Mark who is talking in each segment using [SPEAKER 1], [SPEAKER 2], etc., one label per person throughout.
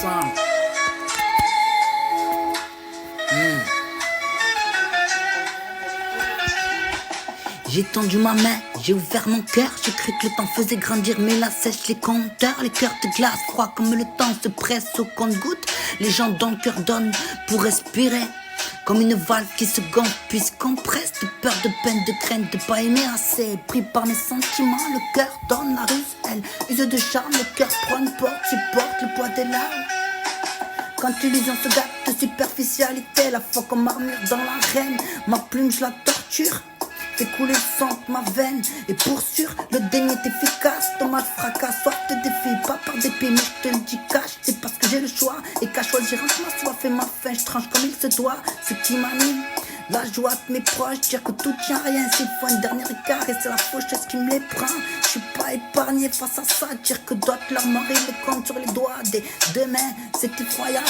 [SPEAKER 1] ensemble. J'ai tendu ma main, j'ai ouvert mon cœur. J'ai cru que le temps faisait grandir, mais la sèche les compteurs. Les cœurs de glace, froid comme le temps se presse au compte-gouttes. Les gens dans le cœur donnent pour respirer. Comme une valve qui se gonfle puis se compresse. De peur, de peine, de crainte, de pas aimer assez. Pris par mes sentiments, le cœur donne la ruse. Elle use de charme, le cœur prend une porte, supporte le poids des larmes. Quand l'illusion se gâte de superficialité, la foi comme armure dans l'arène. Ma plume je la torture, fait couler le sang de ma veine. Et pour sûr, le déni est efficace. Dommage, fracas, soif de défi, pas par dépit, mais je te le dis cash. C'est parce que j'ai le choix, et qu'à choisir entre ma soif et ma faim, je tranche comme il se doit. Ce qui m'anime, la joie de mes proches, dire que tout tient à rien. S'il faut un dernier écart, et c'est la faucheuse qui me les prend. Je suis pas épargné face à ça, dire que d'autres leur mari le compte sur les doigts des deux mains, c'est effroyable.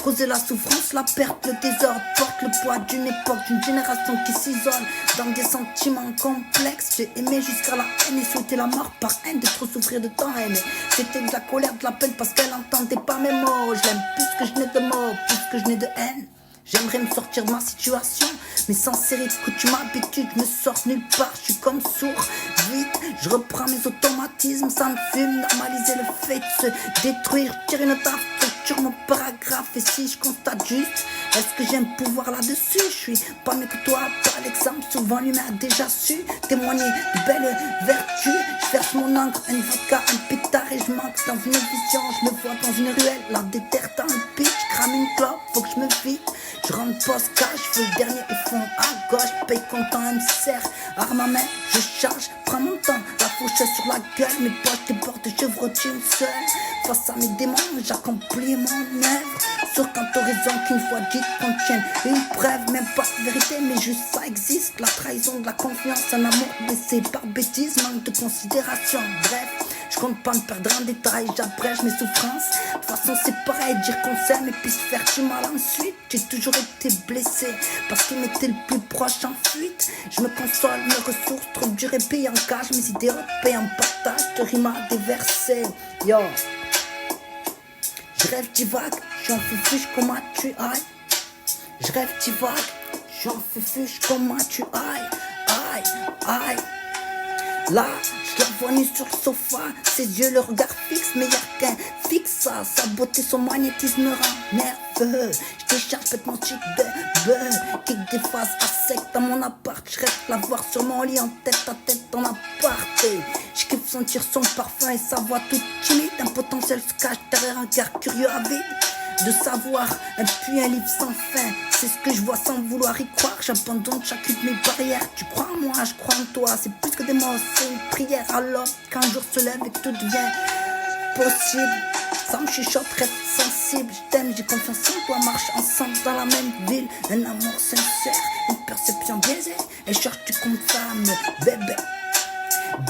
[SPEAKER 1] Causer la souffrance, la perte, le désordre, porte le poids d'une époque, d'une génération qui s'isole dans des sentiments complexes. J'ai aimé jusqu'à la haine et souhaité la mort par haine de trop souffrir de temps aimé. C'était de la colère, de la peine parce qu'elle n'entendait pas mes mots. Je l'aime plus que je n'ai de mots, plus que je n'ai de haine. J'aimerais me sortir de ma situation, mais sans série de coutumes, habitudes, je me sors nulle part, je suis comme sourd. Vite, je reprends mes automatismes, ça me fume, normaliser le fait de se détruire, tirer une taf, structure mon paragraphe, et si je constate juste, est-ce que j'ai un pouvoir là-dessus? Je suis pas mieux que toi, par l'exemple, souvent l'humain a déjà su témoigner de belles vertus. Je verse mon encre, un vodka, un pétard et je manque dans une vision, je me vois dans une ruelle, la déterre dans le pitch, je crame une clope, faut que je me vide. Je rentre post cash, je fais le dernier au fond à gauche, paye content, elle me serre, arme à main, je charge, prends mon temps, la faucheuse sur la gueule, mes poches débordent, je vrotis une seule. Face à mes démons, j'accomplis mon œuvre, sur quant horizon qu'une fois dite contienne une preuve, même pas de vérité, mais juste ça existe, la trahison de la confiance, un amour blessé par bêtise, manque de considération, bref. Je compte pas me perdre en détail, j'abrège mes souffrances. De toute façon c'est pareil, dire qu'on s'aime et puis se faire du mal ensuite. J'ai toujours été blessé parce qu'il m'était le plus proche en fuite. Je me console, mes ressources, trop du répit en cage. Mes idées repées en partage, de rimes à déverser. Yo, je rêve divague, j'en fufuge comment tu ailles. Je rêve divague, j'en fufuge comment tu ailles. Aïe, aïe. Là, je la vois nue sur le sofa, ses yeux, le regard fixe, meilleur qu'un fixe ça. Sa beauté, son magnétisme me rend nerveux. Je décharge mon chic de bœuf, kick des phases à sec dans mon appart. Je reste la voir sur mon lit en tête à tête dans l'appart. Je kiffe sentir son parfum et sa voix toute timide. Un potentiel se cache derrière un cœur curieux avide de savoir, puis un livre sans fin. C'est ce que je vois sans vouloir y croire. J'abandonne chacune de mes barrières. Tu crois en moi, je crois en toi. C'est plus que des mots, c'est une prière. Alors qu'un jour se lève et que tout devient possible, ça me chuchote, reste sensible. Je t'aime, j'ai confiance en toi. Marche ensemble dans la même ville. Un amour sincère, une perception biaisée. Et cherche du compte femme, bébé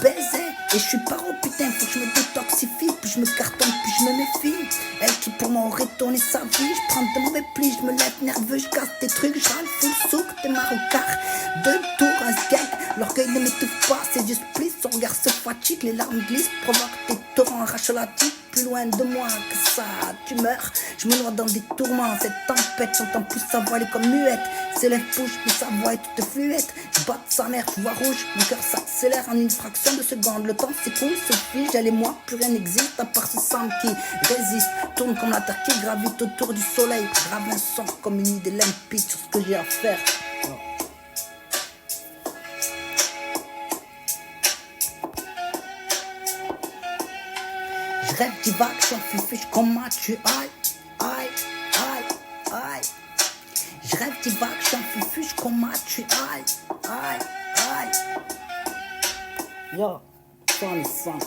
[SPEAKER 1] baiser, et je suis paro, putain, faut que je me détoxifie, puis je me cartonne, puis je me méfie. Elle qui pour moi aurait tourné sa vie, je prends de mauvais plis, je me lève nerveux, je casse des trucs, je râle full souk, t'es marocar, deux tours, un skate, l'orgueil ne m'étouffe pas, ses yeux splissent, son regard se fatigue, les larmes glissent, provoquent des torrents, arrachent la tique, plus loin de moi que ça, tu meurs, je me noie dans des tourments, cette tempête, j'entends plus sa voix, elle est comme muette, ses lèvres bougent, mais sa voix est toute fluette, je batte sa mère, je vois rouge, mon cœur s'accélère en une fraction de seconde, le temps s'écoule, se fige, elle et moi, plus rien n'existe à part ce sang qui résiste, tourne comme la terre qui gravite autour du soleil, grave un son comme une idée limpide sur ce que j'ai à faire. Je rêve divague, j'en fufuge comment tu ailles, aïe, aïe, aïe. Je rêve divague, j'en fufuge comment tu ailles, aïe, aïe. Yo, son.